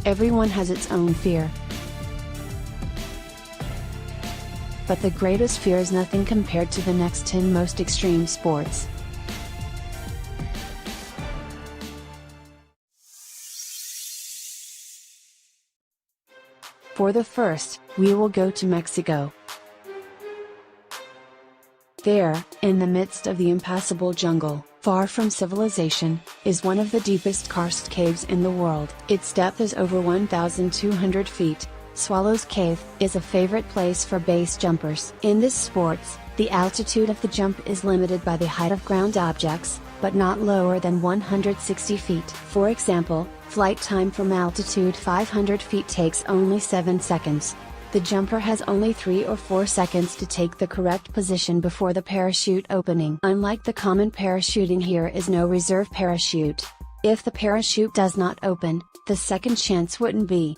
Everyone has its own fear. But the greatest fear is nothing compared to the next 10 most extreme sports. For the first, we will go to Mexico. There, in the midst of the impassable jungle, far from civilization, is one of the deepest karst caves in the world. Its depth is over 1,200 feet. Swallows Cave is a favorite place for base jumpers. In this sports, the altitude of the jump is limited by the height of ground objects, but not lower than 160 feet. For example, flight time from altitude 500 feet takes only 7 seconds. The jumper has only 3 or 4 seconds to take the correct position before the parachute opening. Unlike the common parachuting, here is no reserve parachute. If the parachute does not open, the second chance wouldn't be.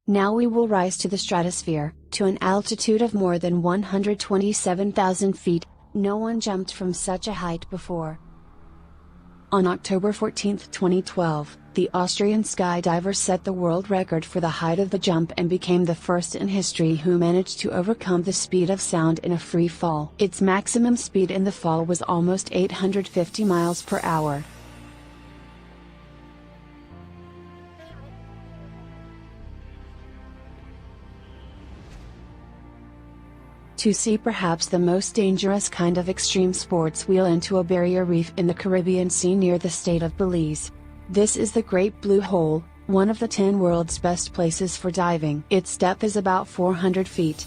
Now we will rise to the stratosphere, to an altitude of more than 127,000 feet. No one jumped from such a height before. On October 14, 2012, the Austrian skydiver set the world record for the height of the jump and became the first in history who managed to overcome the speed of sound in a free fall. Its maximum speed in the fall was almost 850 miles per hour. To see perhaps the most dangerous kind of extreme sports, wheel into a barrier reef in the Caribbean Sea near the state of Belize. This is the Great Blue Hole, one of the 10 world's best places for diving. Its depth is about 400 feet.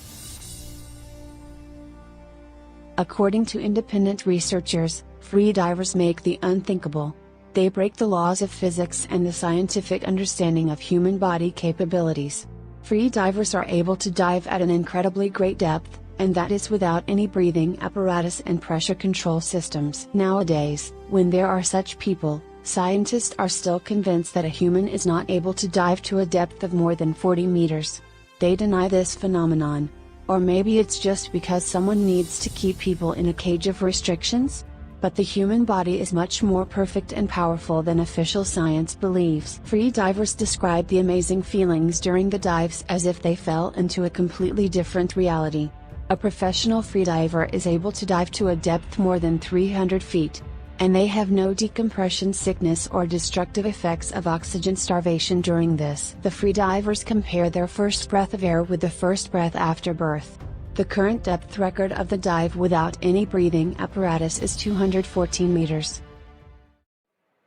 According to independent researchers, free divers make the unthinkable. They break the laws of physics and the scientific understanding of human body capabilities. Free divers are able to dive at an incredibly great depth, and that is without any breathing apparatus and pressure control systems. Nowadays, when there are such people, scientists are still convinced that a human is not able to dive to a depth of more than 40 meters. They deny this phenomenon. Or maybe it's just because someone needs to keep people in a cage of restrictions? But the human body is much more perfect and powerful than official science believes. Free divers describe the amazing feelings during the dives as if they fell into a completely different reality. A professional freediver is able to dive to a depth more than 300 feet. And they have no decompression sickness or destructive effects of oxygen starvation during this. The freedivers compare their first breath of air with the first breath after birth. The current depth record of the dive without any breathing apparatus is 214 meters.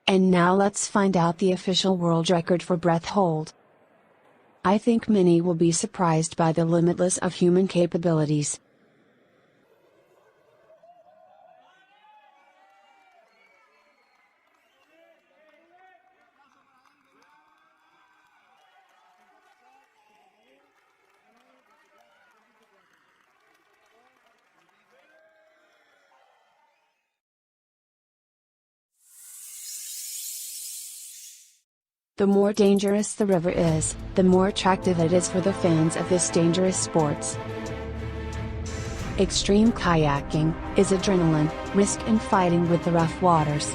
And now let's find out the official world record for breath hold. I think many will be surprised by the limitless of human capabilities. The more dangerous the river is, the more attractive it is for the fans of this dangerous sports. Extreme kayaking is adrenaline, risk and fighting with the rough waters.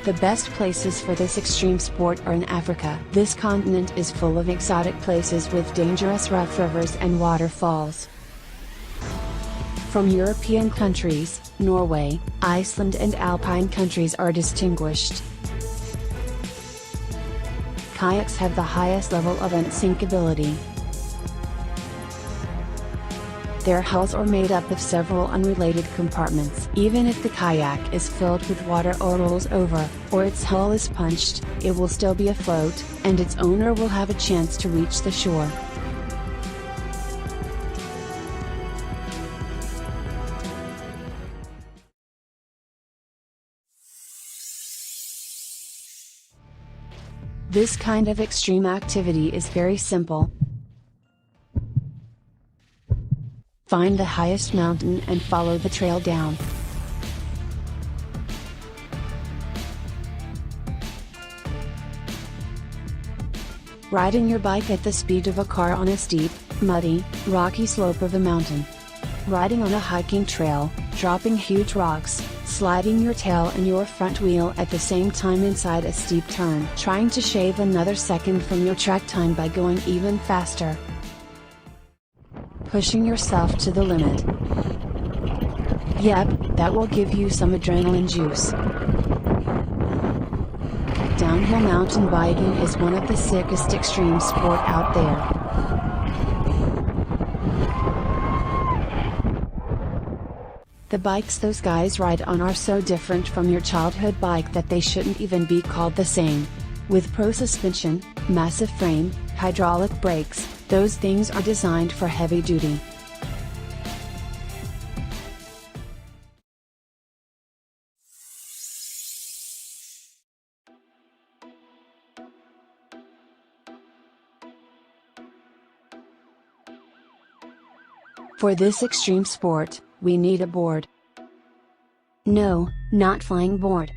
The best places for this extreme sport are in Africa. This continent is full of exotic places with dangerous rough rivers and waterfalls. From European countries, Norway, Iceland and Alpine countries are distinguished. Kayaks have the highest level of unsinkability. Their hulls are made up of several unrelated compartments. Even if the kayak is filled with water or rolls over, or its hull is punched, it will still be afloat, and its owner will have a chance to reach the shore. This kind of extreme activity is very simple. Find the highest mountain and follow the trail down. Riding your bike at the speed of a car on a steep, muddy, rocky slope of a mountain. Riding on a hiking trail, dropping huge rocks, sliding your tail and your front wheel at the same time inside a steep turn, trying to shave another second from your track time by going even faster. Pushing yourself to the limit. Yep, that will give you some adrenaline juice. Downhill mountain biking is one of the sickest extreme sport out there. The bikes those guys ride on are so different from your childhood bike that they shouldn't even be called the same. With pro suspension, massive frame, hydraulic brakes, those things are designed for heavy duty. For this extreme sport, we need a board. No, not flying board.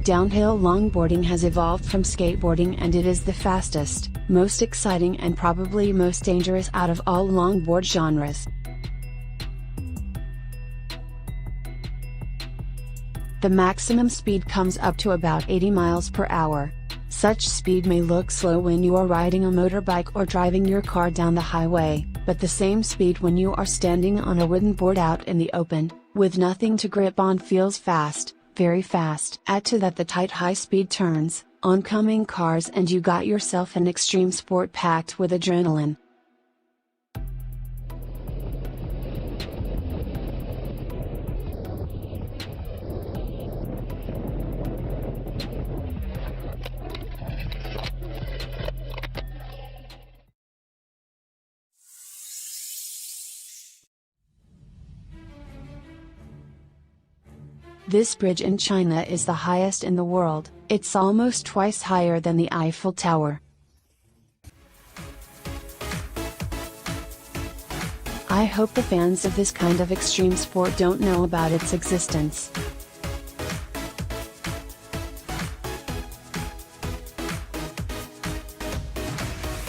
Downhill longboarding has evolved from skateboarding, and it is the fastest, most exciting and probably most dangerous out of all longboard genres. The maximum speed comes up to about 80 miles per hour. Such speed may look slow when you are riding a motorbike or driving your car down the highway, but the same speed when you are standing on a wooden board out in the open, with nothing to grip on, feels fast, very fast. Add to that the tight high-speed turns, oncoming cars, and you got yourself an extreme sport packed with adrenaline. This bridge in China is the highest in the world. It's almost twice higher than the Eiffel Tower. I hope the fans of this kind of extreme sport don't know about its existence.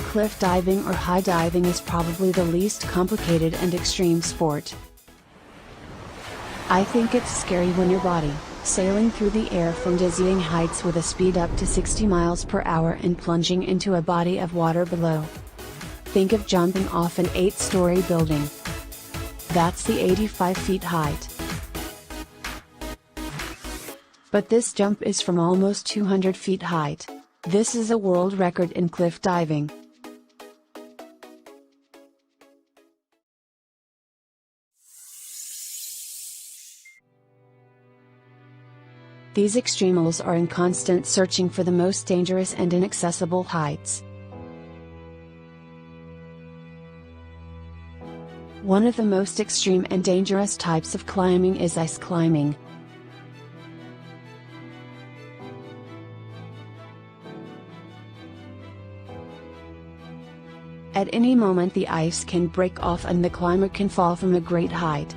Cliff diving or high diving is probably the least complicated and extreme sport. I think it's scary when your body, sailing through the air from dizzying heights with a speed up to 60 miles per hour and plunging into a body of water below. Think of jumping off an 8-story building. That's the 85 feet height. But this jump is from almost 200 feet height. This is a world record in cliff diving. These extremals are in constant searching for the most dangerous and inaccessible heights. One of the most extreme and dangerous types of climbing is ice climbing. At any moment the ice can break off and the climber can fall from a great height.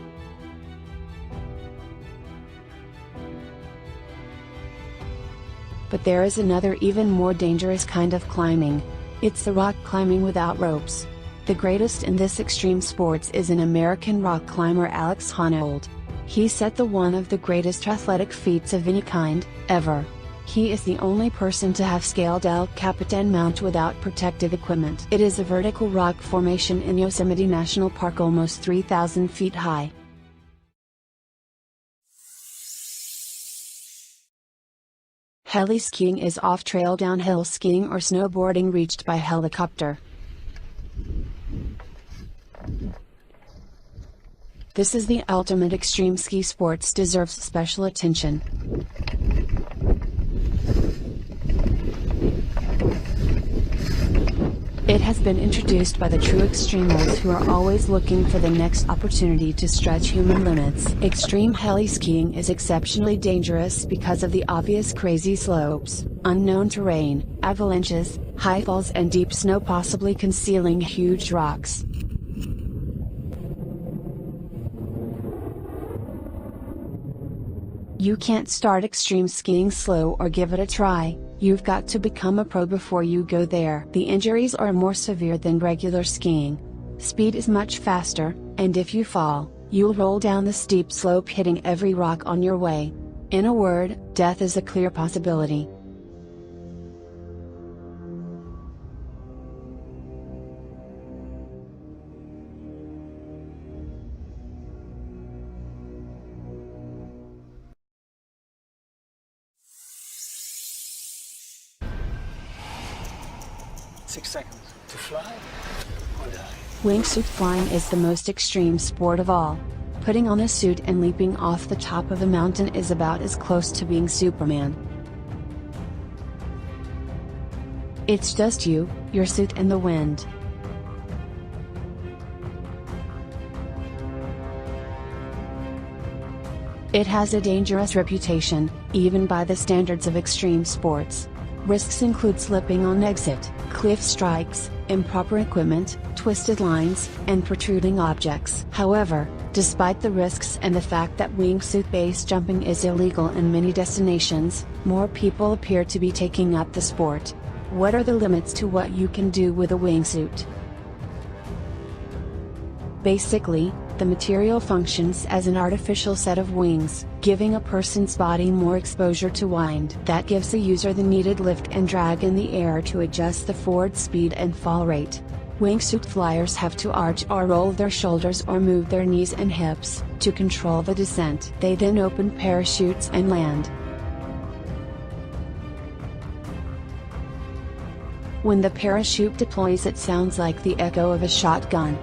But there is another even more dangerous kind of climbing. It's the rock climbing without ropes. The greatest in this extreme sports is an American rock climber, Alex Honnold. He set one of the greatest athletic feats of any kind, ever. He is the only person to have scaled El Capitan Mount without protective equipment. It is a vertical rock formation in Yosemite National Park, almost 3,000 feet high. Heli skiing is off-trail downhill skiing or snowboarding reached by helicopter. This is the ultimate extreme ski sports, deserves special attention. It has been introduced by the true extremals who are always looking for the next opportunity to stretch human limits. Extreme heli skiing is exceptionally dangerous because of the obvious crazy slopes, unknown terrain, avalanches, high falls and deep snow possibly concealing huge rocks. You can't start extreme skiing slow or give it a try, you've got to become a pro before you go there. The injuries are more severe than regular skiing. Speed is much faster, and if you fall, you'll roll down the steep slope hitting every rock on your way. In a word, death is a clear possibility. Seconds to fly or die. Wingsuit flying is the most extreme sport of all. Putting on a suit and leaping off the top of a mountain is about as close to being Superman. It's just you, your suit and the wind. It has a dangerous reputation, even by the standards of extreme sports. Risks include slipping on exit, cliff strikes, improper equipment, twisted lines, and protruding objects. However, despite the risks and the fact that wingsuit base jumping is illegal in many destinations, more people appear to be taking up the sport. What are the limits to what you can do with a wingsuit? Basically, the material functions as an artificial set of wings, giving a person's body more exposure to wind. That gives the user the needed lift and drag in the air to adjust the forward speed and fall rate. Wingsuit flyers have to arch or roll their shoulders or move their knees and hips, to control the descent. They then open parachutes and land. When the parachute deploys, it sounds like the echo of a shotgun.